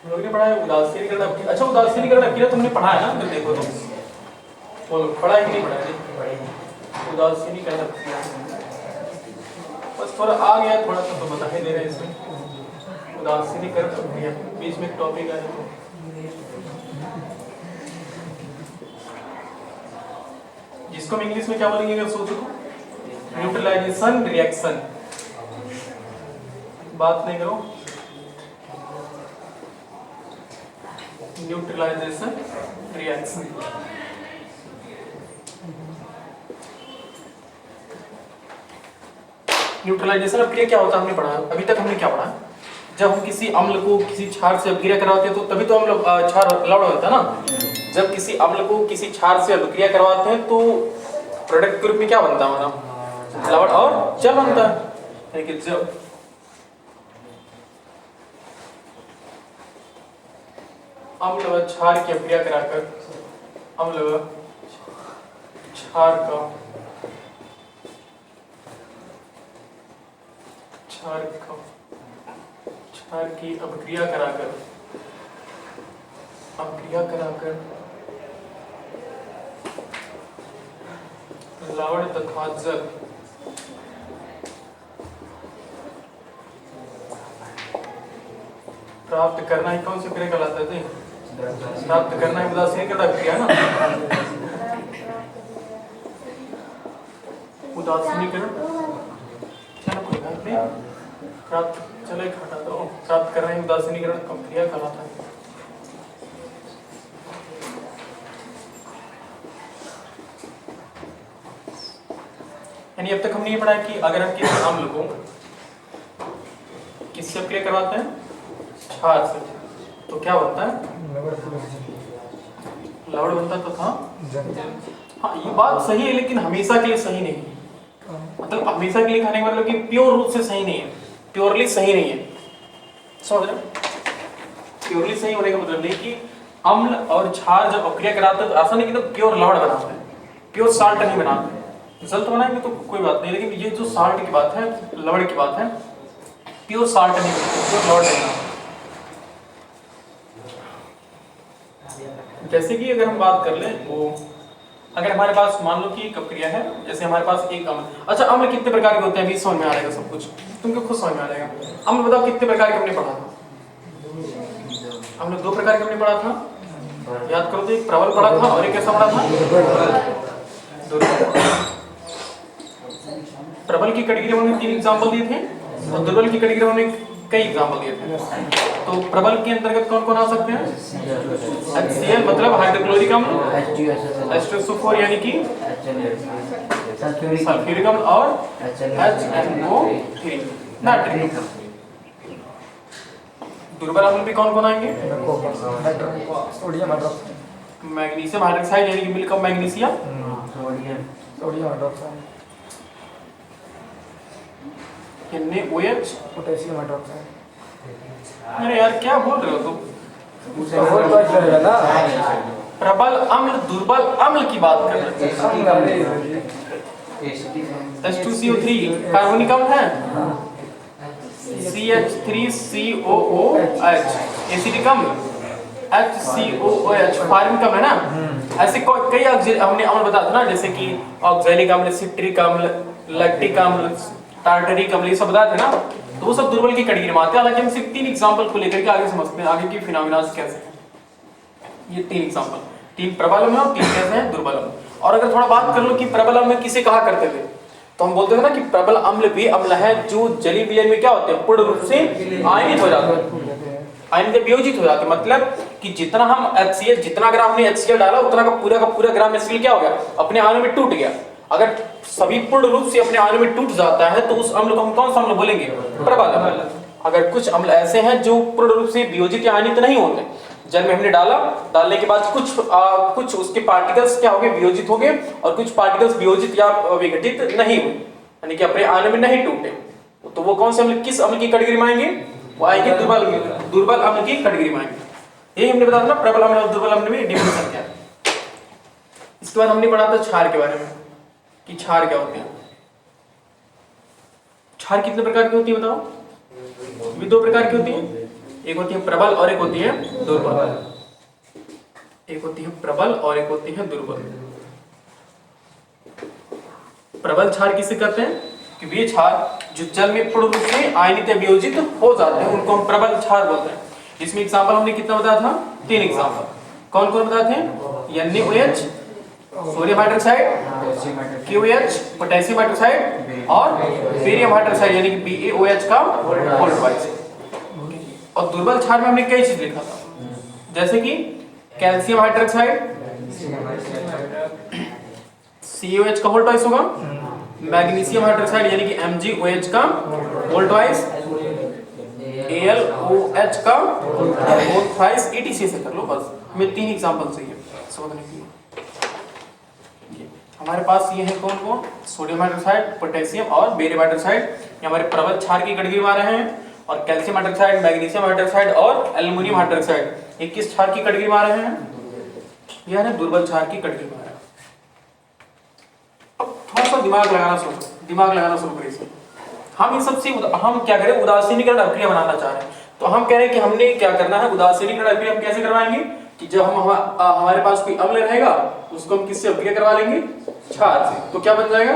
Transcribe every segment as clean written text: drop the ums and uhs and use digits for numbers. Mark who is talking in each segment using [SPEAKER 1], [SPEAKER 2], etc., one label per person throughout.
[SPEAKER 1] हम लोग ने पढ़ा है उदासीनीकरण अपक्रिया। अच्छा, उदासीनीकरण अपक्रिया तुमने पढ़ा है ना? तो देखो तुम बोलो, पढ़ा है कि नहीं पढ़ा है? उदासीनीकरण अपक्रिया बस थोड़ा आ गया, थोड़ा सा तो बता ही दे रहे हैं इसमें। उदासीनीकरण अपक्रिया बीच में टॉपिक आया तो जिसको हम इंग्लिश में क्या बोलेंगे अगर सोचो तो? Neutralisation reaction. बात नहीं करो, न्यूट्रलाइजेशन रिएक्शन। न्यूट्रलाइजेशन अपक्रिया क्या होता है हमने पढ़ा, अभी तक हमने क्या पढ़ा? जब हम किसी अम्ल को किसी क्षार से अपक्रिया करवाते हैं तो तभी तो अम्ल क्षार लवण होता है ना। जब किसी अम्ल को किसी क्षार से अपक्रिया करवाते हैं तो प्रोडक्ट के रूप में क्या बनता है हमारा? लवण और जल बनता है। यानी कि जब अम्ल व क्षार की अपक्रिया कराकर अम्ल व क्षार की अपक्रिया कराकर लवण तथा जल प्राप्त करना ही कौन सी क्रिया कहलाता है? प्राप्त करना ही उदासीनीकरण अपक्रिया ना। उदासीनीकरण चलो कोई बात नहीं, प्राप्त चलो एक हटा दो। प्राप्त करना ही उदासीनीकरण अपक्रिया कहलाता है। यानी अब तक हमने ये पढ़ा है कि अगर हम किसी अम्ल को किससे अपक्रिया करवाते हैं? क्षार से, तो क्या बनता है? लवण बनता तो था। हाँ, ये बात सही है, लेकिन हमेशा के लिए सही नहीं है। मतलब हमेशा के लिए कहने का मतलब कि प्योर रूप से सही नहीं है, प्योरली सही नहीं है। समझ रहे? प्योरली सही होने का मतलब नहीं कि अम्ल और क्षार जब अपक्रिया कराते हैं तो ऐसा नहीं कि तो प्योर लवण बनाते हैं, प्योर साल्ट नहीं बनाते। जल तो बनाएंगे तो कोई बात नहीं, लेकिन ये जो साल्ट की बात है, लवण की बात है, प्योर साल्ट नहीं बनाते, प्योर लवण नहीं बनाते। जैसे कि अगर हम बात कर लें वो, अगर हमारे पास मान लो कि एक अपक्रिया है, जैसे हमारे पास एक अम्ल। अच्छा, अम्ल कितने प्रकार के होते हैं अभी समझ में आ जाएगा सब कुछ, तुमको खुद समझ में आ जाएगा। अम्ल बताओ कितने प्रकार के हमने पढ़ा था? हमने 2 प्रकार के हमने पढ़ा था, याद करो तो एक प्रबल पढ़ा था और एक कैसा पढ़ा था? प्रबल की कैटेगरी में हमने 3 एग्जांपल दिए थे और दुर्बल की कैटेगरी में हमने कई एग्जांपल दिए थे। तो प्रबल के अंतर्गत कौन कौन आ सकते हैं? HCl मतलब हाइड्रोक्लोरिक अम्ल, H2SO4 यानी कि सल्फ्यूरिक अम्ल और HNO3 नाइट्रिक। दुर्बल अम्ल भी कौन कौन आएंगे? मैग्नीशियम हाइड्रोक्साइड यानी कि milk of magnesium,
[SPEAKER 2] sodium hydroxide,
[SPEAKER 1] NaOH,
[SPEAKER 2] potassium hydroxide.
[SPEAKER 1] अरे यार क्या बोल रहे हो तुम? प्रबल अम्ल दुर्बल अम्ल की बात कर रहे हैं। H2CO3 कार्बोनिक अम्ल है, CH3COOH एसिडिक अम्ल, HCOOH फॉर्मिक अम्ल है ना। ऐसे कई हमने अम्ल बताया था ना, जैसे कि ऑक्सैलिक अम्ल, सिट्रिक अम्ल, लैक्टिक अम्ल, टार्टरिक अम्ल, ये सब बताए थे ना। तो वो सब दुर्बल की कैटेगरी में आते हैं। हालांकि हम सिर्फ 3 एग्जांपल को लेकर के आगे समझते हैं आगे की फिनोमेना कैसे हैं। ये 3 एग्जांपल, 3 प्रबल अम्ल और 3 कैसे हैं? दुर्बल अम्ल। और अगर थोड़ा बात कर लो कि प्रबल अम्ल किसे कहा करते थे, तो हम बोलते थे ना कि प्रबल अम्ल वे अम्ल है जो जलीय विलयन में क्या होते हैं? पूर्ण रूप से आयनित हो जाते हैं, आयनित वियोजित हो जाते हैं। मतलब कि जितना हम HCl, जितना ग्राम हमने HCl डाला उतना का पूरा ग्राम HCl क्या हो गया? अपने आयनों में टूट गया। अगर सभी पूर्ण रूप से अपने आयनों में टूट जाता है तो उस अम्ल को हम कौन सा अम्ल बोलेंगे? प्रबल अम्ल। अगर कुछ अम्ल ऐसे हैं जो पूर्ण रूप से वियोजित या आयनित नहीं होते, जल में हमने डाला, डालने के बाद कुछ उसके पार्टिकल्स क्या हो गए? वियोजित हो गए, और कुछ पार्टिकल्स वियोजित या विघटित नहीं हुए, यानी कि अपने आयनों में नहीं टूटे, तो वो कौन से अम्ल, किस अम्ल की कैटेगरी में आएंगे? वो आएंगे दुर्बल अम्ल की कैटेगरी में आएंगे। यही हमने बताया था ना प्रबल अम्ल और दुर्बल अम्ल में डिफरेंस क्या है। इसके बाद हमने पढ़ा था क्षार के बारे में कि क्षार क्या होते हैं। क्षार कितने प्रकार की होती है बताओ? भी 2 प्रकार की होती है, एक होती है प्रबल और एक होती है दुर्बल। एक होती है प्रबल और एक होती है दुर्बल। प्रबल क्षार किसे कहते हैं कि वे क्षार जो जल में पूर्ण रूप से आयनित या वियोजित हो जाते हैं उनको हम प्रबल क्षार बोलते हैं। इसमें एग्जांपल हमने कितना बताया था? 3 एग्जांपल। कौन कौन बताए थे? NaOH sodium hydroxide, KOH potassium hydroxide और बेरियम हाइड्रोक्साइड यानी कि BaOH का वोल्टवाइज। और दुर्बल क्षार में हमने कई चीज लिखा था, जैसे कि कैल्शियम हाइड्रोक्साइड CaOH का वोल्टवाइज होगा, मैग्नीशियम हाइड्रोक्साइड यानी कि MgOH का वोल्टवाइज, AlOH का वोल्टवाइज, ETC से कर लो बस। हमें 3 एग्जांपल चाहिए समझने के लिए। हमारे पास ये है कौन कौन? सोडियम हाइड्रोक्साइड, पोटेशियम और बेरियम हाइड्रोक्साइड, ये हमारे प्रबल क्षार की कैटेगरी में आ रहे हैं। और कैल्शियम हाइड्रोक्साइड, मैग्नीशियम हाइड्रोक्साइड और एल्युमिनियम हाइड्रोक्साइड ये किस क्षार की कैटेगरी में आ रहे हैं? ये है दुर्बल क्षार की कैटेगरी में आ रहे हैं। अब थोड़ा सा दिमाग लगाना शुरू करें इसमें। हम इन सबसे हम क्या करें? उदासीनीकरण अभिक्रिया बनाना चाह रहे हैं। तो हम कह रहे हैं कि हमने क्या करना है? उदासीनीकरण अभिक्रिया हम कैसे करवाएंगे कि जब हमारे पास कोई अम्ल रहेगा उसको हम किससे अभिक्रिया करवा लेंगे? क्षार से। तो क्या बन जाएगा?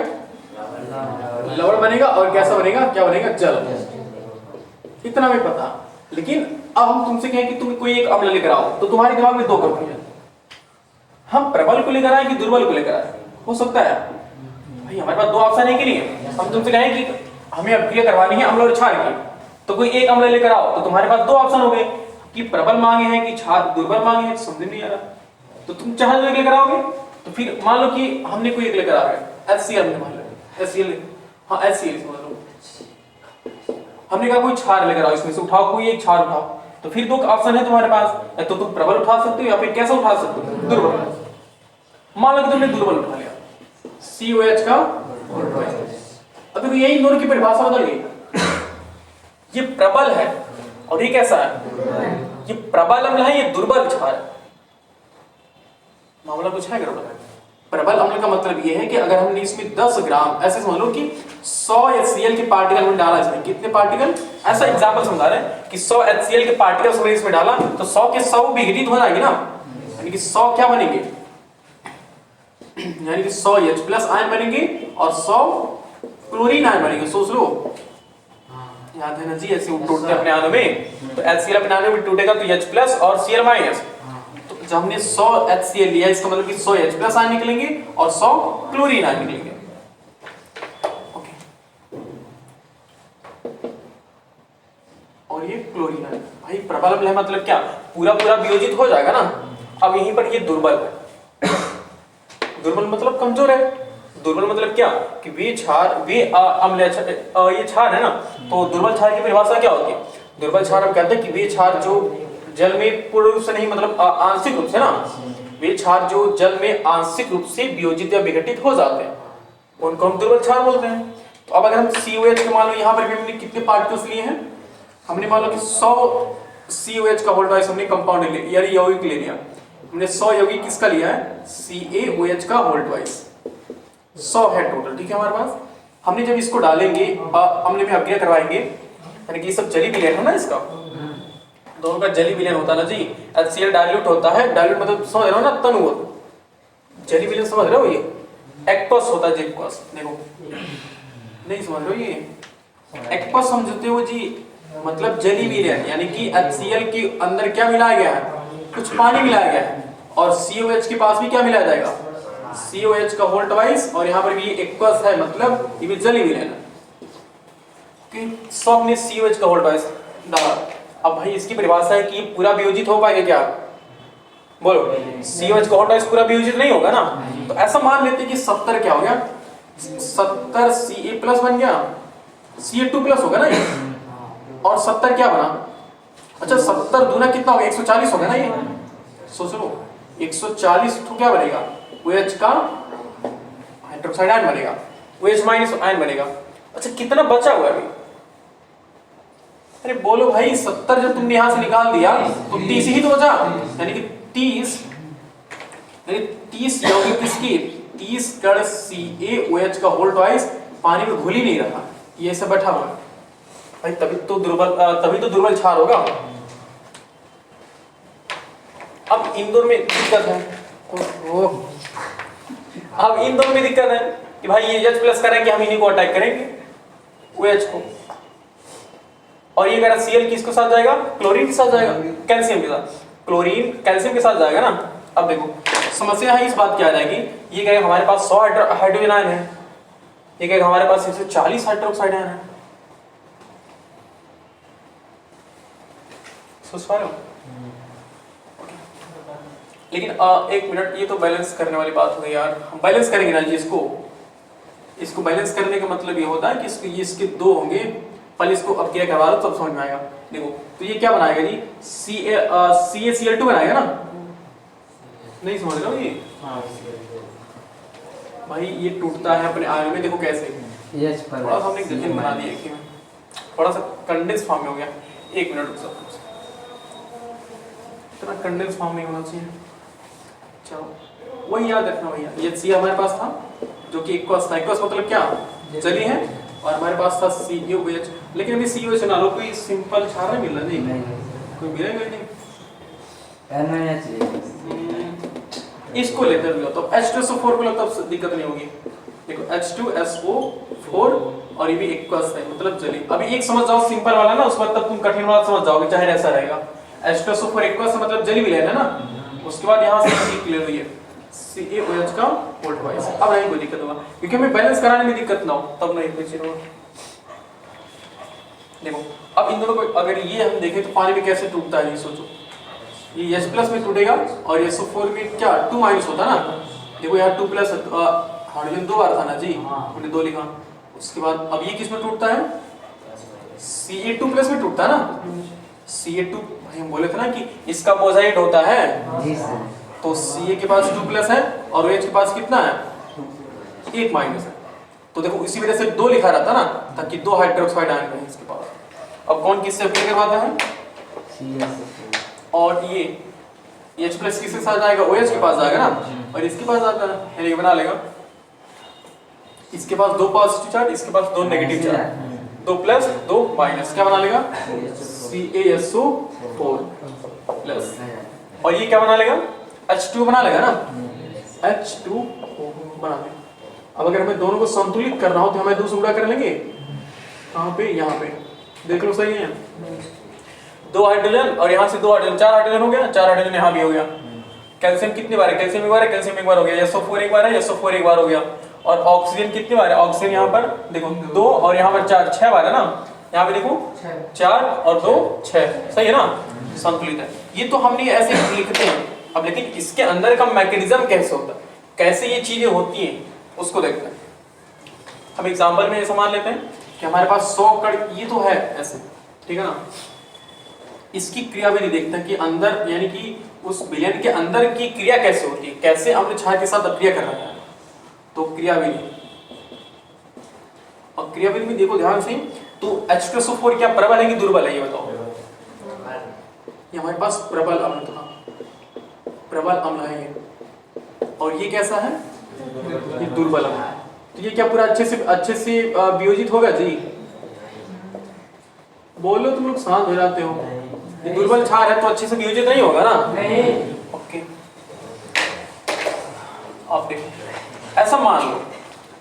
[SPEAKER 1] लवण बनेगा। और कैसा बनेगा? क्या बनेगा? जल। इतना भी पता। लेकिन अब हम तुमसे कहें कि तुम कोई एक अम्ल लेकर आओ, तो तुम्हारे दिमाग में 2 कंपनी है। हम प्रबल को लेकर आए कि दुर्बल को लेकर आए? हो सकता है भाई हमारे पास 2 ऑप्शन है कि नहीं? हम तुमसे कहें कि हमें अभिक्रिया करवानी है अम्ल और क्षार की, तो कोई एक अम्ल लेकर आओ, तो तुम्हारे पास 2 ऑप्शन हो गए कि प्रबल मांगे हैं कि क्षार दुर्बल मांगे हैं। समझ नहीं आ रहा, तो तुम चाहे जो एक लेकर आओगे। तो फिर मान लो कि हमने कोई एक लेकर आ गए, HCl में मान लो, HCl, हाँ HCl समझ लो। हमने कहा कोई क्षार लेकर आओ, इसमें से उठाओ कोई एक क्षार उठाओ। तो फिर 2 ऑप्शन है तुम्हारे पास, या तो तुम प्रबल उठा सकते हो या फिर कैसा उठा सकते हो? दुर्बल। मान लो कि तुमने दुर्बल उठा लिया, COH का। अब देखो यही दोनों की परिभाषा बदल गई। ये प्रबल है और ये कैसा है? ये प्रबल अम्ल है, ये दुर्बल क्षार है। मामला कुछ है गड़बड़? प्रबल अम्ल का मतलब ये है कि अगर हमने इसमें 10 ग्राम, ऐसे समझ लो कि 100 HCl के पार्टिकल में डाला, इसमें कितने पार्टिकल? ऐसा एग्जांपल समझा रहे हैं कि 100 HCl के पार्टिकल्स हमने इसमें डाला, तो 100 के 100 विघटित हो जाएंगे ना, यानी कि 100 क्या बनेंगे? यानी कि 100 H+ आयन बनेंगे और 100 क्लोरीन आयन बनेंगे। सोच लो, याद है ना जी? ऐसे टूटते अपने आणु में, तो HCl अपने आणु में टूटेगा तो H+ और Cl-। तो जब हमने 100 HCl लिया, इसका मतलब कि 100 H+ आयन निकलेंगे और 100 क्लोरीन आयन निकलेंगे। ओके, और ये क्लोरीन आयन भाई प्रबल अम्ल है, मतलब क्या? पूरा वियोजित हो जाएगा ना। अब यहीं पर ये दुर्बल है। दुर्बल मतलब कमजोर है। दुर्बल मतलब क्या? कि वे अम्ल ये क्षार है ना। तो दुर्बल क्षार की परिभाषा क्या होती है? दुर्बल क्षार हम कहते हैं कि वे क्षार जो जल में पूर्ण रूप से नहीं, मतलब आंशिक रूप से ना, वे क्षार जो जल में आंशिक रूप से वियोजित या विघटित हो जाते हैं उनको हम दुर्बल क्षार बोलते हैं। तो अब अगर हम COH के मान लो यहाँ पर भी हमने कितने पार्टिकल्स लिए हैं? हमने मान लो कि 100 COH का वोल्टवाइज हमने कंपाउंड ले लिया, यौगिक ले लिया। हमने 100 यौगिक किसका लिया है? CaOH का वोल्टवाइज 100 है टोटल। ठीक है, हमारे पास हमने जब इसको डालेंगे अम्ल में अभिक्रिया करवाएंगे, यानी कि सब जली विलयन है ना, इसका दोनों का जली विलयन होता है ना जी। HCl डाइल्यूट होता है, डाइल्यूट मतलब समझ रहे हो ना, तनु। जली विलयन समझ रहे हो? ये एक्वस होता है, एक्वस। देखो नहीं समझ रहे हो? ये एक्वस समझते हो जी, मतलब जली विलयन, यानी कि HCl के अंदर क्या मिलाया गया है? कुछ पानी मिलाया गया है। और COH के पास भी क्या मिलाया जाएगा? COH का वोल्टवाइज। और यहाँ पर भी एक्वस है, मतलब ये भी जली विलयन है। 100 ने COH का वोल्टवाइज डाला। अब भाई इसकी परिभाषा है कि पूरा वियोजित हो पाएगा क्या? बोलो, COH का वोल्टवाइज पूरा वियोजित नहीं होगा ना। तो ऐसा मान लेते हैं कि 70 क्या हो गया? 70 Ca+ बन गया, Ca2+ होगा ना ये। और 70 क्या बना? अच्छा 70 दूना कितना होगा? 140 होगा ना ये। सोच लो 140 तो क्या बनेगा? OH का हाइड्रोक्साइड आयन बनेगा, OH- आयन बनेगा। अच्छा कितना बचा हुआ है अभी? अरे बोलो भाई, 70 जब तुमने यहां से निकाल दिया तो 30 ही तो बचा, यानी कि 30 यौगिक किसकी? 30 कण CaOH का वोल्टवाइज पानी में घुल ही नहीं रहा, ये सब बैठा हुआ है भाई। तभी तो दुर्बल क्षार होगा। इन दोनों में दिक्कत है। अब इन दोनों में दिक्कत है कि भाई ये H प्लस करें कि हम इन्हीं को अटैक करेंगे OH को, और ये कह Cl किसके साथ जाएगा, क्लोरीन के साथ जाएगा, कैल्शियम के साथ, क्लोरीन कैल्शियम के साथ जाएगा ना। अब देखो समस्या है इस बात की आ जाएगी, ये कहेगा हमारे पास 100 हाइड्रोजन आयन है, ये कहेगा हमारे पास 140 हाइड्रोक्साइड आयन है। सोच पा रहे हो? लेकिन एक मिनट, ये तो बैलेंस करने वाली बात हो गई यार, हम बैलेंस करेंगे ना जी इसको बैलेंस करने का मतलब ये होता है कि इसके दो होंगे, पहले इसको अब क्या करवा दो तब समझ में आएगा। देखो तो ये क्या बनाएगा जी, CaCl2 बनाएगा ना, नहीं समझ रहे हो ये? भाई ये टूटता है अपने आयन में, देखो कैसे, थोड़ा सा हमने जटिल बना दिया कि थोड़ा सा कंडेंस फॉर्म में हो गया। एक मिनट रुक सकते, इतना कंडेंस फॉर्म नहीं होना चाहिए। चलो वही याद रखना भैया, ये C हमारे पास था जो कि एक्वस था, एक्वस मतलब क्या, जली है, और हमारे पास था CaOH, लेकिन अभी CaOH ना लो, कोई सिंपल छारा मिल रहा नहीं, कोई मिलेगा नहीं, इसको लेते रहो तो H2SO4 को लो तब दिक्कत नहीं होगी। देखो H2SO4 और ये भी एक्वस है मतलब जली। अभी एक समझ जाओ सिंपल वाला ना, उसके बाद तब तुम कठिन वाला समझ जाओगे, चाहे ऐसा रहेगा। H2SO4 एक्वस मतलब जली भी लेना ना, उसके बाद यहाँ से क्लियर हुई है CaOH का वोल्ट वाइज। अब नहीं कोई दिक्कत होगा क्योंकि हमें बैलेंस कराने में दिक्कत ना हो, तब नहीं कोई चीज होगा। देखो अब इन दोनों को अगर ये हम देखें तो पानी में कैसे टूटता है, ये सोचो, ये H प्लस में टूटेगा और ये SO4 में क्या 2 माइनस होता ना। देखो यार 2 प्लस हाइड्रोजन 2 बार था ना जी, हमने 2 लिखा। उसके बाद अब ये किस में टूटता है, Ca2 प्लस में टूटता है ना। Ca2 भाई हम बोले थे ना कि इसका अपोजिट होता है जी सर, तो Ca के पास 2 प्लस है और OH के पास कितना है 1 माइनस है। तो देखो इसी वजह से 2 लिखा रहता ना, ताकि 2 हाइड्रोक्साइड आयन है इसके पास। अब कौन किससे अप्लाई करवाता है, और ये H प्लस किसके साथ जाएगा, OH के पास जाएगा ना, और इसके पास आता है, यानी बना लेगा इसके पास 2 पॉजिटिव चार्ज, इसके पास 2 नेगेटिव चार्ज, 2 प्लस 2 माइनस, क्या बना लेगा CaSO4 प्लस, और ये क्या बना लेगा H2 बना लेगा ना, H2 बना लेगा। अब अगर हमें दोनों को संतुलित करना हो तो हमें 2 से गुणा कर लेंगे, कहाँ पे, यहाँ पे, देख लो सही है, 2 हाइड्रोजन और यहाँ से 2 हाइड्रोजन, 4 हाइड्रोजन हो गया, 4 हाइड्रोजन यहाँ भी हो गया। कैल्शियम कितनी बार है, कैल्शियम एक बार है, कैल्शियम एक बार हो गया, SO4 एक बार है, SO4 एक बार हो गया। और ऑक्सीजन कितनी बार है, ऑक्सीजन यहाँ पर देखो 2 और यहाँ पर 4, 6 बार है ना, यहाँ पे देखो 4 और 2 6, सही है ना, संतुलित है। ये तो हमने ऐसे लिखते हैं। अब लेकिन इसके अंदर का मैकेनिज्म कैसे होता है, कैसे ये चीजें होती हैं, उसको देखते हैं। हम एग्जाम्पल में ऐसा मान लेते हैं कि हमारे पास 100 कण, ये तो है ऐसे, ठीक है ना, इसकी क्रियाविधि देखते हैं कि अंदर यानी कि उस विलयन के अंदर की क्रिया कैसे होती है, कैसे अम्ल क्षार के साथ अक्रिया कर रहा है। तो क्रियाविधि, और क्रियाविधि में देखो ध्यान से, तो H2SO4 क्या प्रबल है कि दुर्बल है, ये बताओ। ये हमारे पास प्रबल अम्ल था, प्रबल अम्ल है ये, और ये कैसा है, ये दुर्बल अम्ल है। तो ये क्या पूरा अच्छे से वियोजित होगा जी, बोलो तुम लोग शांत हो जाते हो। ये दुर्बल क्षार है तो अच्छे से वियोजित नहीं होगा ना, नहीं। ओके, अब देखो ऐसा मान लो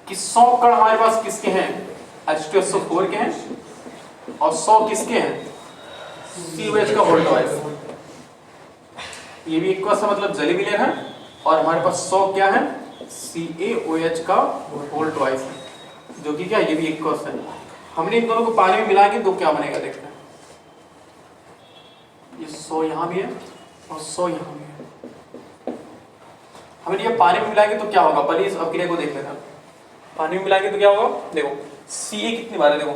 [SPEAKER 1] कि 100 कण हमारे पास किसके हैं, H2SO4 के हैं, और 100 किसके हैं, COH का वोल्ट वाइज। ये भी इक्वस है मतलब जली विलयन है, और हमारे पास 100 क्या है, CaOH का वोल्ट वाइज, जो कि क्या, ये भी इक्वस है। हमने इन दोनों को पानी में मिलाएंगे तो क्या बनेगा देखते हैं। ये 100 यहाँ भी है और 100 यहाँ भी है। हमने ये पानी में मिलाएंगे तो क्या होगा, पहले इस अभिक्रिया को देख लेना। पानी में मिलाएंगे तो क्या होगा, देखो Ca कितनी बार है, देखो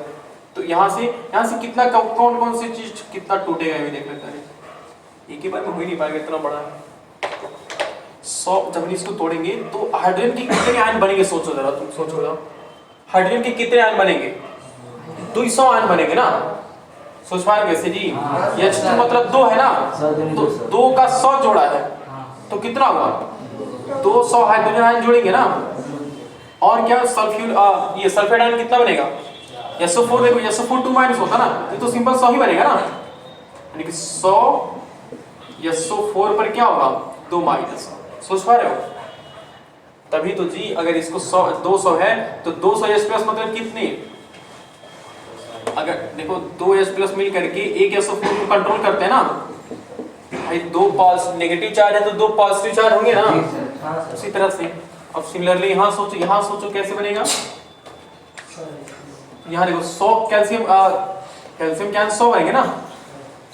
[SPEAKER 1] तो यहाँ से कितना, कौन कौन सी चीज कितना टूटेगा ये भी देख लेते हैं। एक ही बार में हो ही नहीं पाएगा, इतना बड़ा है। 100 जब हम इसको तोड़ेंगे तो हाइड्रोजन के कितने आयन बनेंगे, सोचो जरा, तुम सोचो जरा, हाइड्रोजन के कितने आयन बनेंगे, 200 आयन बनेंगे ना। सोच पाए कैसे जी, H2 मतलब 2 है ना, तो 2 का 100 जोड़ा है तो कितना हुआ, 200 हाइड्रोजन आयन जोड़ेंगे ना। और क्या सल्फ्यूर, ये सल्फेट आयन कितना बनेगा, SO4, देखो SO4 2 माइनस होता ना, तो सिंपल 100 ही बनेगा ना, यानी कि 100 SO4 पर क्या होगा, 2 माइनस, सोच पा रहे हो? तभी तो जी अगर इसको 200 है तो 200 H प्लस मतलब कितने, अगर देखो 2 H प्लस मिल करके एक SO4 को कंट्रोल करते हैं ना भाई, 2 पॉजिटिव नेगेटिव चार्ज है तो 2 पॉजिटिव चार्ज होंगे ना, उसी तरह से। अब सिमिलरली यहाँ सोचो कैसे बनेगा। यहाँ देखो 100 कैल्शियम कैल्शियम के आयन 100 बनेंगे ना,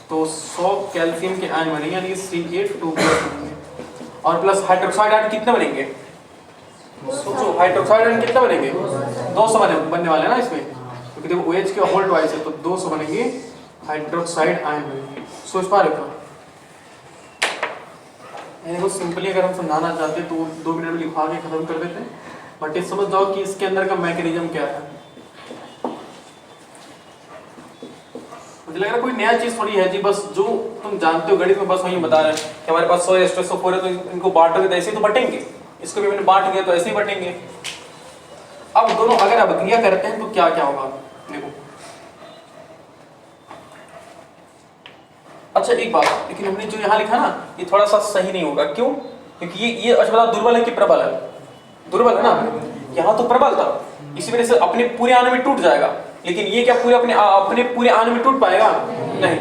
[SPEAKER 1] तो 100 कैल्शियम के आयन बनेंगे यानी Ca2+ बनेंगे, और प्लस हाइड्रोक्साइड आयन कितने बनेंगे, सोचो हाइड्रोक्साइड आयन कितने बनेंगे, 200 बनने वाले ना इसमें, क्योंकि देखो OH के होल ट्वाइस है तो 200 बनेंगे हाइड्रोक्साइड आयन बनेंगे। सोच पा रहे हो? देखो सिंपली अगर हम समझाना चाहते तो 2 मिनट में लिखवा के खत्म कर देते हैं, बट ये समझ जाओ कि इसके अंदर का मैकेनिज्म क्या है। मुझे लग रहा है कोई नया चीज थोड़ी है जी, बस जो तुम जानते हो गणित में बस वही बता रहे हैं कि हमारे पास 100 SO4 है तो इनको बांटोगे तो ऐसे ही तो बटेंगे, इसको भी मैंने बांट दिया तो ऐसे ही बटेंगे। अब दोनों अगर अभिक्रिया करते हैं तो क्या क्या होगा देखो। अच्छा एक बात, लेकिन हमने जो यहाँ लिखा ना ये थोड़ा सा सही नहीं होगा, क्यों? क्योंकि ये अच्छा दुर्बल है कि प्रबल है? दुर्बल है ना, यहाँ तो प्रबल था, इसी वजह से अपने पूरे आने में टूट जाएगा, लेकिन ये क्या पूरे अपने पूरे आने में टूट पाएगा? नहीं।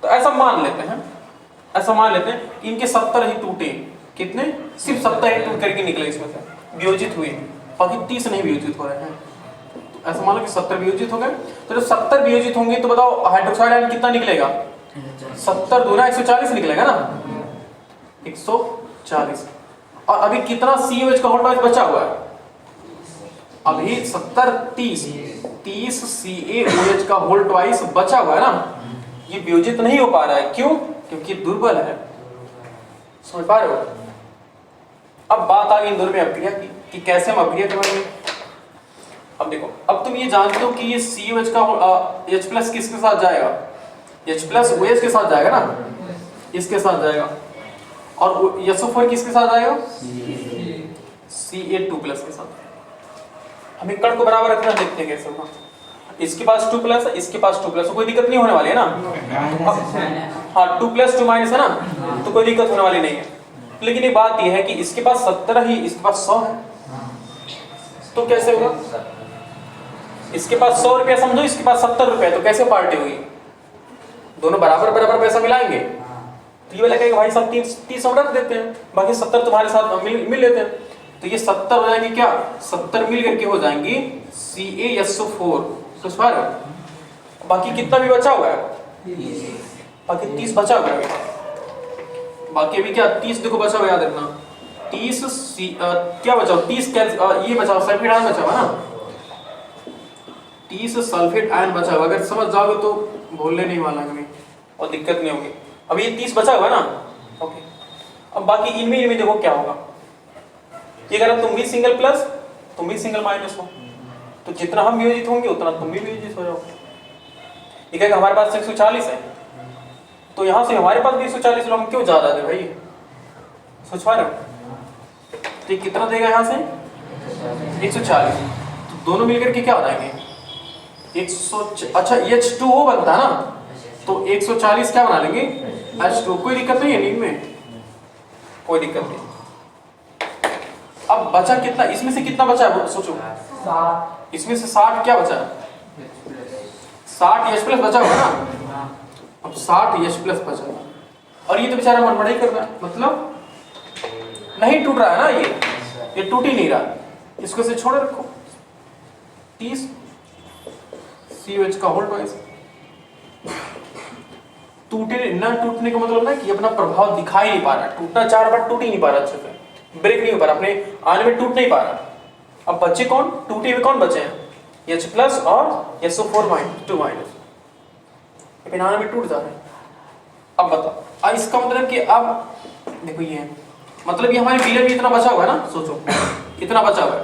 [SPEAKER 1] तो ऐसा मान लेते हैं इनके 70 ही टूटे, कितने? सिर्फ 70 ही टूट करके निकले इसमें से, वियोजित हुए, बाकी 30 नहीं वियोजित हो रहे हैं। तो ऐसा मान लो कि 70 वियोजित हो गए, तो जब 70 वियोजित होंगे तो बताओ हाइड्रोक्साइड आयन कितना निकलेगा? 70 दूना 140 निकलेगा ना, 140। और अभी कितना COH का होल ट्वाइस बचा हुआ है? अभी 70 30 CaOH का होल ट्वाइस बचा हुआ है ना, ये वियोजित नहीं हो पा रहा है, क्यों? क्योंकि दुर्बल है। समझ पा रहे हो? अब बात आ गई इन दोनों में अभिक्रिया की कि कैसे हम अभिक्रिया करेंगे। अब देखो, अब तुम ये जानते हो कि ये COH का H प्लस किसके साथ जाएगा? H प्लस OH के साथ जाएगा ना, इसके साथ जाएगा, और SO4 किसके साथ जाएगा? Ca2+ के साथ। हम कण को बराबर रखना, देखते हैं कैसे होगा। इसके पास 2+ है, इसके पास 2+, तो कोई दिक्कत नहीं होने वाली है ना। हाँ 2+, 2- है ना, तो कोई दिक्कत होने वाली नहीं है। लेकिन एक बात यह है कि इसके पास 70 ही, इसके पास 100 है, तो कैसे होगा? इसके पास 100 रुपया समझो, इसके पास 70 रुपया, तो कैसे पार्टी होगी? दोनों बराबर बराबर पैसा मिलाएंगे, तो ये वाला कहेगा भाई सब 30 हम रख देते हैं, बाकी 70 तुम्हारे साथ मिल लेते हैं। तो ये 70 हो जाएंगे क्या? 70 मिल करके हो जाएंगी CaSO4, तो बाकी कितना भी बचा हुआ है? बाकी 30 बचा हुआ है। बाकी अभी क्या 30 देखो बचा हुआ, याद रखना 30 क्या बचा हुआ? 30 ये बचा हुआ, सल्फेट आयन बचा हुआ ना, 30 सल्फेट आयन बचा हुआ। अगर समझ जाओगे तो भूलने नहीं वाला कभी और दिक्कत नहीं होगी। अब ये 30 बचा हुआ ना, ओके। अब बाकी इनमें देखो क्या होगा। ये अगर तुम भी सिंगल प्लस तुम भी सिंगल माइनस हो, तो जितना हम वियोजित होंगे उतना तुम भी वियोजित हो जाओगे। ये कहेगा हमारे पास 140 है, तो यहाँ से हमारे पास भी 140 लोग, हम क्यों ज्यादा दे भाई? सोच पा रहे हो? तो कितना देगा यहाँ से? 140। तो दोनों मिलकर के क्या हो जाएंगे? 100। अच्छा H2O बनता है ना, तो 140 क्या बना लेंगे? H2O। कोई दिक्कत नहीं है नींद में, कोई दिक्कत नहीं। अब बचा कितना? इसमें से कितना बचा है सोचो।
[SPEAKER 2] 60।
[SPEAKER 1] इसमें से 60 क्या बचा है? 60 H प्लस बचा हुआ ना। अब 60 H प्लस बचा हुआ, और ये तो बेचारा मनमाना ही कर रहा है, मतलब नहीं टूट रहा है ना, ये टूट ही नहीं रहा। इसको से छोड़े रखो। 30 COH का होल ट्वाइस। टूटे ना, टूटने का मतलब ना कि अपना प्रभाव दिखाई नहीं पा रहा, टूटना 4 बार टूट ही नहीं पा रहा, अच्छे से ब्रेक नहीं हो पा रहा, अपने आने में टूट नहीं पा रहा। अब बच्चे कौन टूटे हुए? कौन बचे हैं? H प्लस और SO4 2 लेकिन आने में टूट जा रहे हैं। अब बताओ, इसका मतलब कि अब देखो ये मतलब ये हमारे बीलर में इतना बचा हुआ है ना, सोचो इतना बचा हुआ है,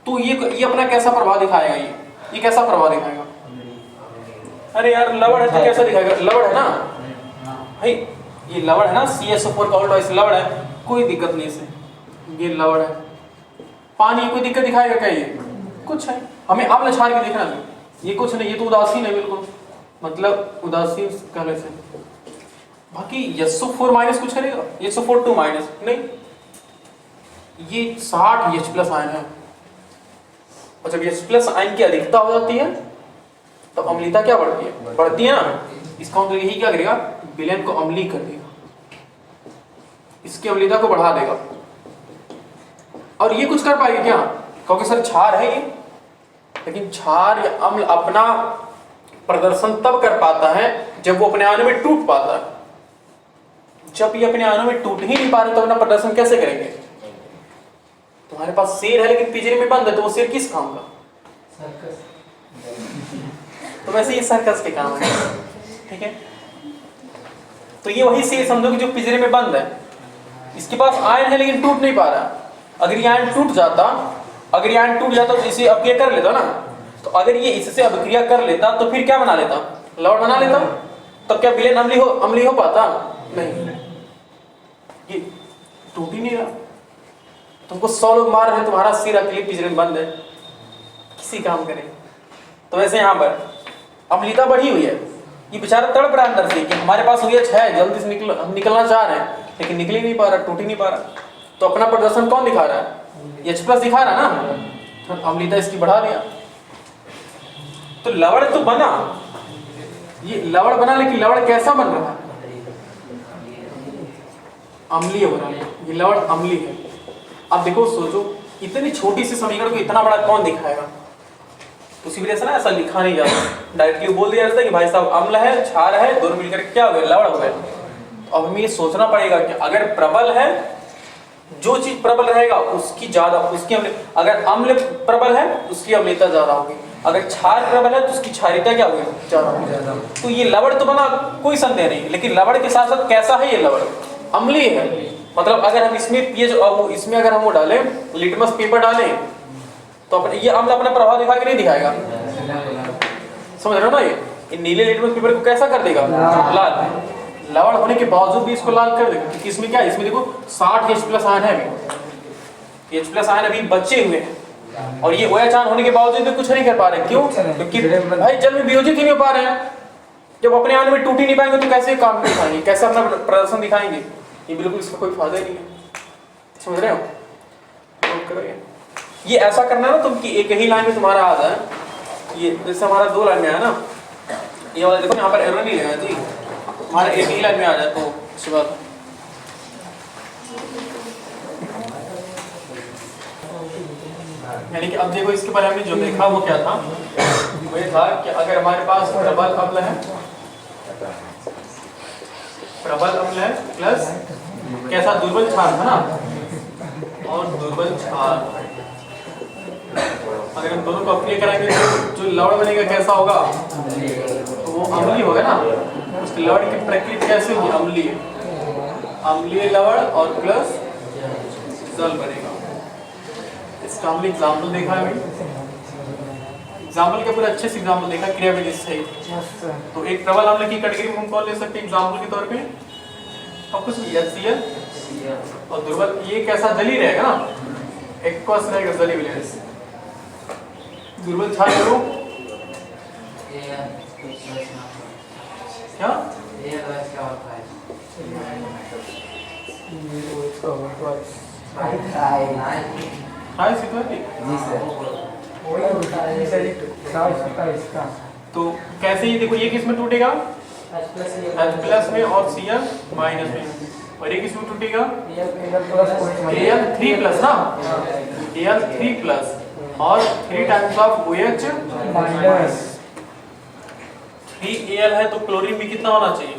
[SPEAKER 1] तो ये अपना कैसा प्रभाव दिखाएगा? ये कैसा प्रभाव दिखाएगा? अरे यार लवण है तो कैसा दिखाएगा? लवण है ना भाई, ये लवण है ना, CaSO4 का होल ट्वाइस लवण है, कोई दिक्कत नहीं इसे, ये लवण है। पानी कोई दिक्कत दिखाएगा क्या? ये कुछ है, हमें अब लछार के देखना है, ये कुछ नहीं, ये तो उदासीन है बिल्कुल, मतलब उदासीन कहने से बाकी SO4 माइनस कुछ करेगा, SO4 2 माइनस नहीं, ये 60 H प्लस आयन है। और जब H प्लस आयन की अधिकता हो जाती है तो अम्लीयता क्या बढ़ती है, बढ़ती है ना। इसका मतलब यही क्या करेगा, विलेन को अम्लीय कर देगा, इसकी अम्लीयता को बढ़ा देगा। और ये कुछ कर पाएगी क्या, क्योंकि सर क्षार है ये, लेकिन क्षार या अम्ल अपना प्रदर्शन तब कर पाता है जब वो अपने अणु में टूट पाता है। जब ये अपने अणु में टूट ही नहीं पा रहे तो अपना प्रदर्शन कैसे करेंगे। तुम्हारे पास शेर है लेकिन पिंजरे में बंद है, तो वो शेर किस काम का, तो वैसे ये सर्कस के काम है, ठीक है। तो ये वही शेर समझो कि जो पिंजरे में बंद है, इसके पास आयन है लेकिन टूट नहीं पा रहा। अगर ये आयन टूट जाता, अगर ये आयन टूट जाता तो इसे अभिक्रिया कर लेता ना, तो अगर ये इससे अभिक्रिया कर लेता तो फिर क्या बना लेता, लवण बना लेता। तब क्या विलेन अम्लीय हो पाता, नहीं, ये टूट ही नहीं रहा। तुमको 100 लोग मार रहे हैं, तुम्हारा सिर अकेले पिंजरे में बंद है, किसी काम करे। तो वैसे यहाँ पर अम्लीयता बढ़ी हुई है, ये बेचारा तड़प रहा है अंदर से कि हमारे पास OH है, जल्दी से हम निकलना चाह रहे हैं, लेकिन निकल ही नहीं पा रहा, टूट ही नहीं पा रहा। तो अपना प्रदर्शन कौन दिखा रहा है, H प्लस दिखा रहा है ना, तो अम्लीयता इसकी बढ़ा दिया। तो लवण तो बना, ये लवण बना, लेकिन लवण कैसा बन रहा है, अम्लीय बना, ये लवण अम्लीय है। अब देखो सोचो, इतनी छोटी सी समीकरण को इतना बड़ा कौन दिखाएगा। उसी वजह से ना ऐसा लिखा नहीं जाता, डायरेक्टली बोल दिया जाता है कि भाई साहब अम्ल है, क्षार है, दोनों मिलकर क्या हो गया, लवण हो गया। तो अब हमें ये सोचना पड़ेगा कि अगर प्रबल है, जो चीज प्रबल रहेगा उसकी ज्यादा, उसकी अगर अम्ल प्रबल है उसकी अम्लीयता ज्यादा होगी, अगर क्षार प्रबल है तो उसकी क्षारीयता क्या होगी, ज्यादा होगी। तो ये लवण तो बना, कोई संदेह नहीं, लेकिन लवण के साथ साथ कैसा है ये लवण, अम्लीय है। मतलब अगर हम इसमें इसमें अगर हम वो डालें, लिटमस पेपर डालें, तो अपने ये अम्ल अपना प्रभाव दिखा के नहीं दिखाएगा, समझ रहे हो ना। ये नीले लिटमस पेपर को कैसा कर देगा, लाल। लवण होने के बावजूद भी इसको लाल कर देगा, क्योंकि इसमें क्या है, इसमें देखो 60 H प्लस आयन है, अभी H प्लस आयन अभी बचे हुए हैं, और ये OH आयन होने के बावजूद भी कुछ नहीं कर पा रहे। क्यों, क्योंकि भाई जल में वियोजित ही नहीं हो पा रहे हैं। जब अपने अणु में टूट ही नहीं पाएंगे तो कैसे काम दिखाएंगे, कैसे अपना प्रदर्शन दिखाएंगे, ये बिल्कुल इसका कोई फायदा ही नहीं है, समझ रहे हो। ये ऐसा करना ना तुम कि एक ही लाइन में तुम्हारा आ जाए, ये जैसे हमारा 2 लाइन में है ना, ये वाला देखो यहाँ पर एरर नहीं लगा जी, हमारा एक ही लाइन में आ जाए तो अच्छी बात। यानी कि अब देखो इसके बारे में जो देखा वो क्या था, वो ये था कि अगर हमारे पास प्रबल अम्ल है, प्रबल अम्ल है प्लस कैसा दुर्बल क्षार था ना, और दुर्बल क्षार, अगर हम दोनों को अप्लाई कराएंगे तो जो लवण बनेगा कैसा होगा, तो वो अम्लीय होगा ना। उसके लवण की प्रकृति कैसे होगी, अम्लीय, अम्लीय लवण और प्लस जल बनेगा। इसका हमने एग्जाम्पल देखा है, एग्जाम्पल के पूरे अच्छे से एग्जाम्पल देखा क्रियाविधि सहित। तो एक प्रबल अम्ल की कैटेगरी में हम कौन ले सकते हैं एग्जाम्पल के तौर पे, अब कुछ HCl, और दुर्बल ये कैसा जली रहेगा ना, एक्वस रहेगा, जली विलेंस। दुर्बल क्षार करो क्या, तो कैसे ये देखो, ये किस में टूटेगा, H प्लस में और Cl माइनस में, और ये किस में टूटेगा, Al3 प्लस ना, Al3 प्लस और 3 times of OH minus. 3Al है तो क्लोरीन भी कितना होना चाहिए,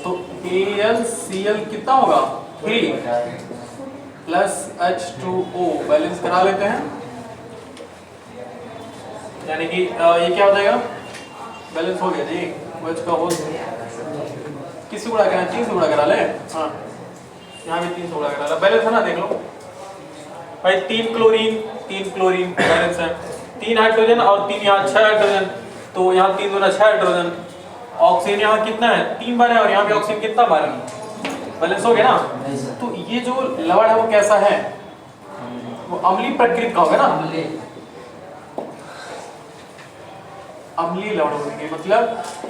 [SPEAKER 1] तो AlCl कितना होगा, 3 प्लस H2O, बैलेंस करा लेते हैं, यानी कि ये क्या हो जाएगा, बैलेंस हो गया जी। OH का होल किससे गुणा करना, 3 से गुणा करा ले, हाँ यहाँ भी 3 से गुणा करा, बैलेंस है ना, देख लो भाई, 3 क्लोरीन बैलेंस है, 3 हाइड्रोजन और 3 यहाँ 6 हाइड्रोजन, तो यहाँ 3 दूना 6 हाइड्रोजन, ऑक्सीजन यहाँ कितना है, 3 बार है, और यहाँ भी ऑक्सीजन कितना बार है, बैलेंस हो गया ना। तो ये जो लवण है वो कैसा है, वो अम्लीय प्रकृति का होगा ना, अम्लीय लवण बनेंगे। मतलब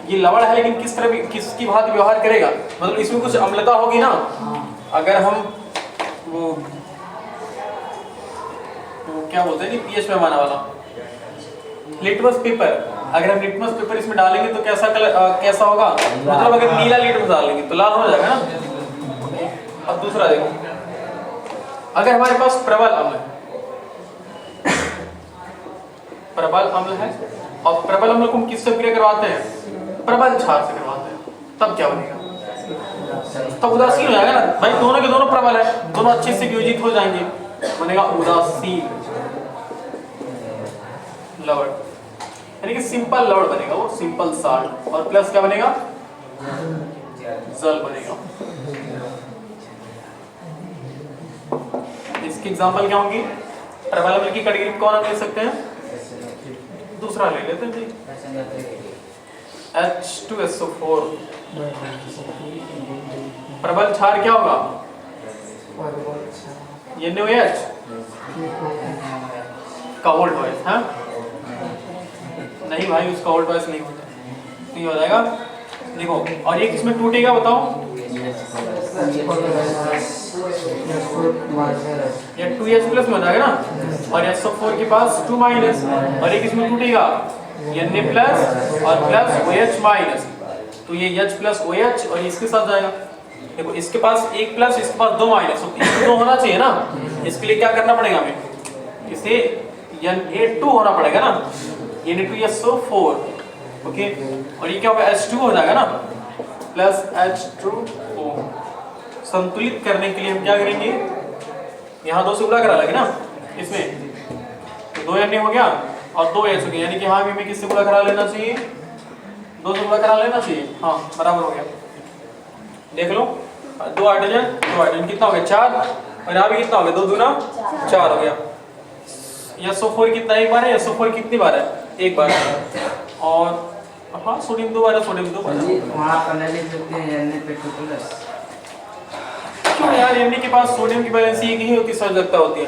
[SPEAKER 1] ये लवण है लेकिन किस तरह किसकी भांति व्यवहार करेगा, मतलब इसमें कुछ अम्लता होगी ना। अगर हम वो क्या बोलते हैं पीएच पैमाना वाला लिटमस पेपर, अगर हम लिटमस पेपर इसमें डालेंगे तो कैसा कलर कैसा होगा, मतलब अगर नीला लिटमस डालेंगे तो लाल हो जाएगा ना। अब दूसरा देखो, अगर हमारे पास प्रबल अम्ल है, प्रबल अम्ल है और प्रबल अम्ल को हम किससे क्रिया करवाते हैं, प्रबल क्षार से करवाते हैं, तब क्या बनेगा, तब उदासीन हो जाएगा ना भाई, दोनों के दोनों प्रबल है, दोनों अच्छे से वियोजित हो जाएंगे, बनेगा उदासीन लवण, यानी कि सिंपल लवण बनेगा वो, सिंपल साल्ट, और प्लस क्या बनेगा, जल बनेगा। इसकी एग्जांपल क्या होंगी, प्रबल अम्ल की कैटेगरी कौन हम ले सकते हैं, दूसरा ले लेते हैं जी, H2SO4। प्रबल क्षार क्या होगा, NaOH का वोल्ट वॉइस, हाँ नहीं भाई उसका वोल्ट वॉइस नहीं होता, नहीं हो जाएगा। देखो और ये किसमें टूटेगा बताओ, ये 2H प्लस में हो जाएगा ना, और SO4 के पास 2 माइनस, और ये किसमें टूटेगा, Na प्लस और प्लस OH माइनस, तो ये H प्लस OH और इसके साथ जाएगा। देखो इसके पास 1 प्लस, इसके पास 2 माइनस, तो होना चाहिए ना, इसके लिए क्या करना पड़ेगा हमें, इसे Na2 होना पड़ेगा ना, Na2SO4, ओके, और ये क्या होगा H2 हो जाएगा ना, प्लस H2O। संतुलित करने के लिए हम क्या करेंगे, यहाँ 2 से गुणा करा लेंगे ना, इसमें तो 2 Na हो गया और 2 H हो गया, यानी कि हाँ हमें किससे गुणा करा लेना चाहिए, 2 से गुणा करा लेना चाहिए, हाँ बराबर हो गया। देख लो 2 हाइड्रोजन कितना हो गया 4, और यहाँ भी कितना हो गया 2 दूना 4 हो गया। SO4 कितना, एक बार है, SO4 कितनी बार है, एक बार है, और हाँ सोडियम 2 बार है, सोडियम 2 बार है,
[SPEAKER 2] वहाँ पर लिख सकते हैं Na+2।
[SPEAKER 1] क्यों यार, Na के पास सोडियम की वैलेंसी एक ही होती है, सहजकता होती है।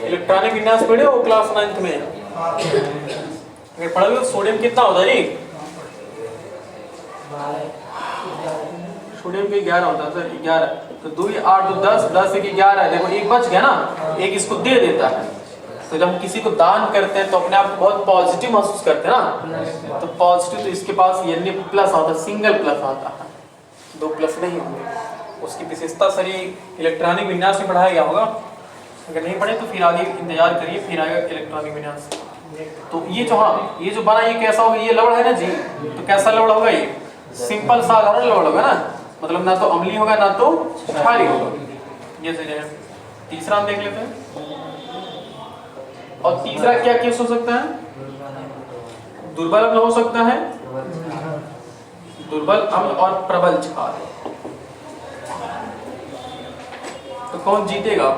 [SPEAKER 1] इलेक्ट्रॉनिक विन्यास पढ़े हो क्लास 9th में, अगर पढ़ोगे तो सोडियम कितना होता है, सोडियम के 11 होता है सर, 11, तो 2 8 2 10, 10 1 11, देखो एक बच गया ना, एक इसको दे देता है। तो जब हम किसी को दान करते हैं तो अपने आप को बहुत पॉजिटिव महसूस करते हैं ना, तो पॉजिटिव, तो इसके पास Na प्लस आता है, सिंगल प्लस आता है, 2 प्लस नहीं होंगे। उसकी विशेषता सर ये इलेक्ट्रॉनिक विन्यास में पढ़ाया गया होगा, अगर नहीं पढ़े तो फिर आगे इंतजार करिए, फिर आएगा इलेक्ट्रॉनिक विन्यास। तो ये जो, हाँ ये जो बना ये कैसा होगा, ये लवण है ना जी, तो कैसा लवण होगा, ये सिंपल साधारण लवण होगा ना, मतलब ना तो अम्लीय होगा ना तो क्षारीय होगा, ये सही है। तीसरा हम देख लेते हैं, और तीसरा क्या केस हो सकता है, दुर्बल अम्ल हो सकता है, दुर्बल अम्ल और प्रबल क्षार, तो कौन जीतेगा,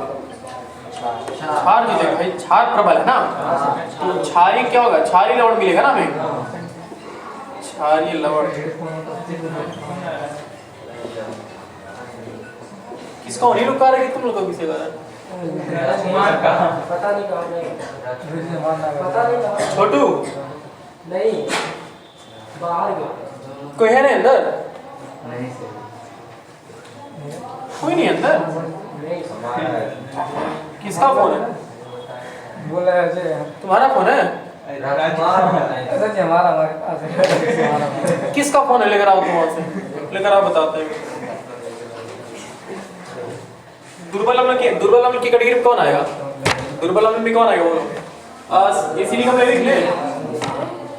[SPEAKER 1] क्षार जीतेगा भाई, क्षार प्रबल है ना, तो क्षारी क्या होगा, क्षारी लवण मिलेगा ना हमें, क्षारीय लवण। किसका होने लोग कह रहे हैं, तुम लोग किसे कह रहे हैं,
[SPEAKER 2] पता नहीं
[SPEAKER 1] छोटू
[SPEAKER 2] नहीं, बाहर गया,
[SPEAKER 1] कोई है ना अंदर,
[SPEAKER 2] नहीं
[SPEAKER 1] कोई नहीं अंदर, किसका फोन है,
[SPEAKER 2] बोला है
[SPEAKER 1] तुम्हारा फोन है,
[SPEAKER 2] ऐसा जी हमारा
[SPEAKER 1] किसका फोन है, लेकर आओ तुम वहां से, लेकर आओ बताते हैं। दुर्बल अम्ल की कैटेगरी कौन आएगा, दुर्बल अम्ल में कौन आएगा बोलो, एसिडिक अम्ल लिख ले,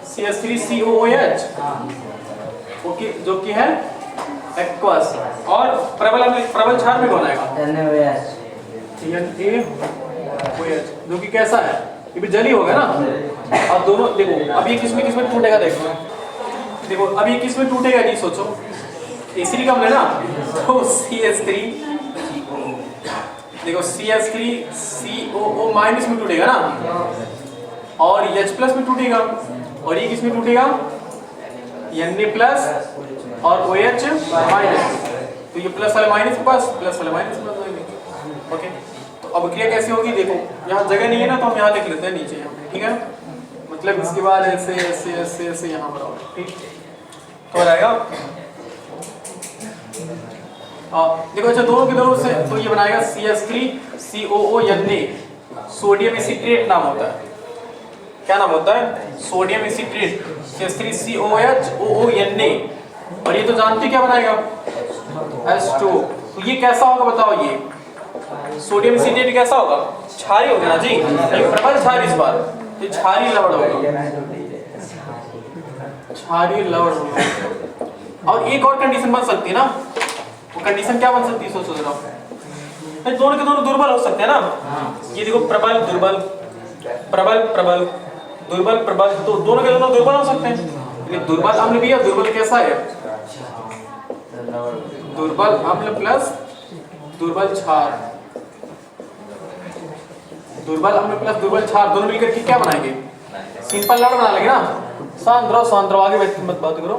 [SPEAKER 1] CH3COOH, ओके, जो कि है एक्वस, और प्रबल क्षार में कौन आएगा,
[SPEAKER 2] NaOH,
[SPEAKER 1] जो कि कैसा है, ये भी जली होगा ना। अब दोनों देखो, अब ये किसमें टूटेगा, देखो अब ये किसमें टूटेगा जी, सोचो एसिडिक अम्ल है ना, तो CH3, देखो CH3COO माइनस में टूटेगा ना, और H प्लस में टूटेगा, और ये किसमें टूटेगा, Na प्लस और OH माइनस, तो ये प्लस वाले माइनस के पास, प्लस वाले माइनस के पास जाएंगे, ओके। तो अब क्रिया कैसे होगी, देखो यहाँ जगह नहीं है ना, तो हम यहाँ लिख लेते हैं नीचे, ठीक है, मतलब इसके बाद ऐसे ऐसे ऐसे ऐसे यहाँ पर आओगे, ठीक तो हो जाएगा। देखो अच्छा दोनों के दोनों से तो ये बनाएगा CH3COO सोडियम एसिट्रेट नाम होता है। क्या नाम होता है? सोडियम एसिट्रेट CH3COOH और ये तो जानते हो क्या बनाएगा? H2। तो ये कैसा होगा बताओ? ये सोडियम एसिट्रेट कैसा होगा? क्षारीय होगा ना जी, ये प्रबल क्षारीय इस बार, तो क्षारीय लवण होगा, क्षारीय लवण होगा। और एक और कंडीशन बन सकती है ना, वो कंडीशन क्या बन सकती है? सोचो जरा, दोनों के दोनों दुर्बल हो सकते हैं ना। ये देखो प्रबल दुर्बल, प्रबल प्रबल, दुर्बल प्रबल, तो दोनों के दोनों दुर्बल हो सकते हैं। ये दुर्बल अम्ल भी है, दुर्बल कैसा है? दुर्बल अम्ल प्लस दुर्बल क्षार, दुर्बल अम्ल प्लस दुर्बल क्षार दोनों मिलकर के क्या बनाएंगे? सिंपल लवण बना लेंगे ना। शांत रहो, आगे बैठ मत बात करो,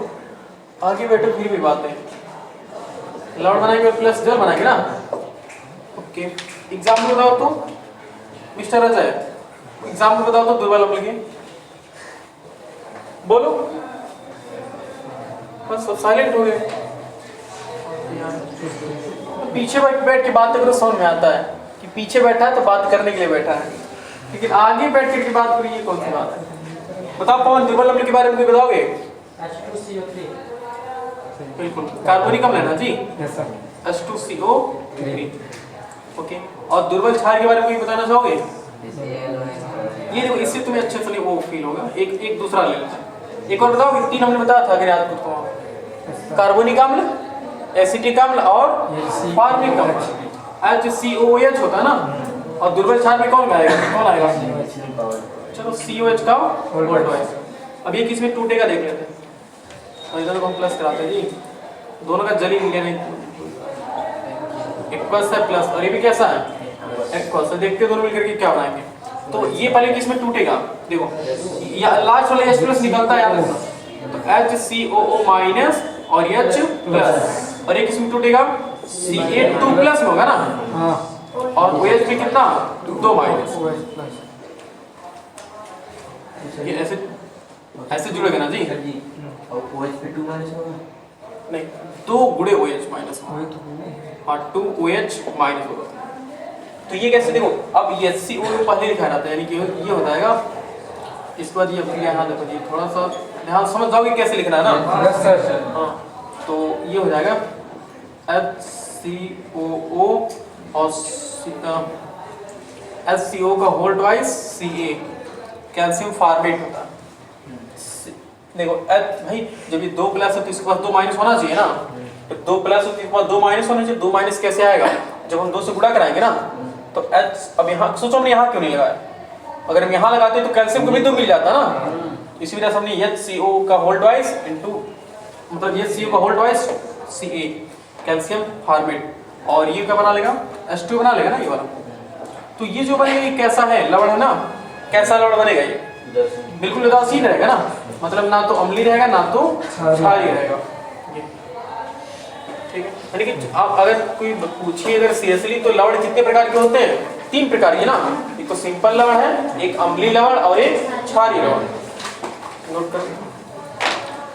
[SPEAKER 1] आगे बैठो फिर भी बात है। लवण बनाएंगे प्लस जल बनाएंगे ना। ओके, एग्जाम्पल बताओ तो मिस्टर अजय, एग्जाम्पल बताओ तो दुर्बल अम्ल के, बोलो। बस सब साइलेंट हो गए। पीछे बैठ के बात करो, समझ में आता है कि पीछे बैठा है तो बात करने के लिए बैठा है, लेकिन आगे बैठ करके बात करिए, ये कौन सी बात है? बताओ पवन, दुर्बल अम्ल के बारे में बताओगे?
[SPEAKER 2] H2CO3
[SPEAKER 1] बिल्कुल, कार्बोनिक अम्ल है ना जी, H2CO3। ओके, और दुर्बल क्षार के बारे में बताना चाहोगे? ये देखो, इससे तुम्हें अच्छे से वो फील होगा। एक दूसरा ले लेते हैं, एक और बताओ। 3 हमने बताया था, अगर याद करो तो कार्बोनिक अम्ल, एसिटिक अम्ल और फॉर्मिक अम्ल। HCOH होता है ना, और दुर्बल क्षार में कौन आएगा? चलो COH का वोल्टवाइज। अब ये किस में टूटेगा देख लेते हैं, और इधर को हम प्लस कराते हैं जी, दोनों का जल ही लेने एक्वस है प्लस, और ये भी कैसा है? एक्वस। देखते दोनों मिलकर के क्या बनाएंगे। तो ये पहले किस में टूटेगा? देखो या लास्ट वाला H प्लस निकलता है, याद रखना। तो HCOO माइनस और H प्लस, और ये किस में टूटेगा? Ca2 प्लस में होगा ना। हाँ, और OH में कितना? 2 माइनस। ये ऐसे जुड़ेगा ना जी,
[SPEAKER 2] और OH पे 2 माइनस होगा
[SPEAKER 1] नहीं, 2 गुणे OH माइनस होगा। हाँ, 2 OH माइनस होगा। तो ये कैसे? देखो अब HCO पहले लिखा रहता है, यानी कि ये हो जाएगा। इस बार ये फिर यहाँ देखो जी, थोड़ा सा ध्यान समझ जाओगे कैसे लिखना है ना।
[SPEAKER 2] Yes sir.
[SPEAKER 1] हाँ, तो ये हो जाएगा HCOO और HCO का whole twice Ca, calcium formate होता है। देखो भाई, जब ये 2 प्लस है तो इसके पास 2 माइनस होना चाहिए ना। तो 2 प्लस है तो इसके पास 2 माइनस होना चाहिए। 2 माइनस कैसे आएगा? जब हम 2 से गुणा कराएंगे ना। तो H, अब यहाँ सोचो हमने यहाँ क्यों नहीं लगाया? अगर हम यहाँ लगाते तो कैल्शियम को भी तो मिल जाता ना। इसी वजह से हमने HCO का होल ट्वाइस इनटू, मतलब HCO का whole twice Ca, calcium formate, और ये क्या बना लेगा? H2 बना लेगा ना ये वाला। तो ये जो बनेगा ये कैसा है? लवण है ना। कैसा लवण बनेगा ये? बिल्कुल उदासीन रहेगा ना, मतलब ना तो अम्लीय रहेगा ना तो क्षारीय रहेगा। ठीक है, यानी कि आप अगर कोई पूछिए अगर सीरियसली तो लवण कितने प्रकार के होते हैं? 3 प्रकार के ना। एक तो सिंपल लवण है, एक अम्लीय लवण और एक क्षारीय लवण। नोट कर,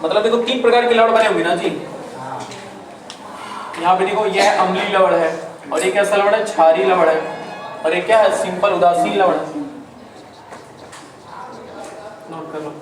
[SPEAKER 1] मतलब देखो 3 प्रकार के लवण बने होंगे ना जी। यहाँ पे देखो यह अम्लीय लवण है, और ये कैसा लवण है? क्षारीय लवण है, और ये क्या है? सिंपल उदासीन लवण है। नोट कर लो।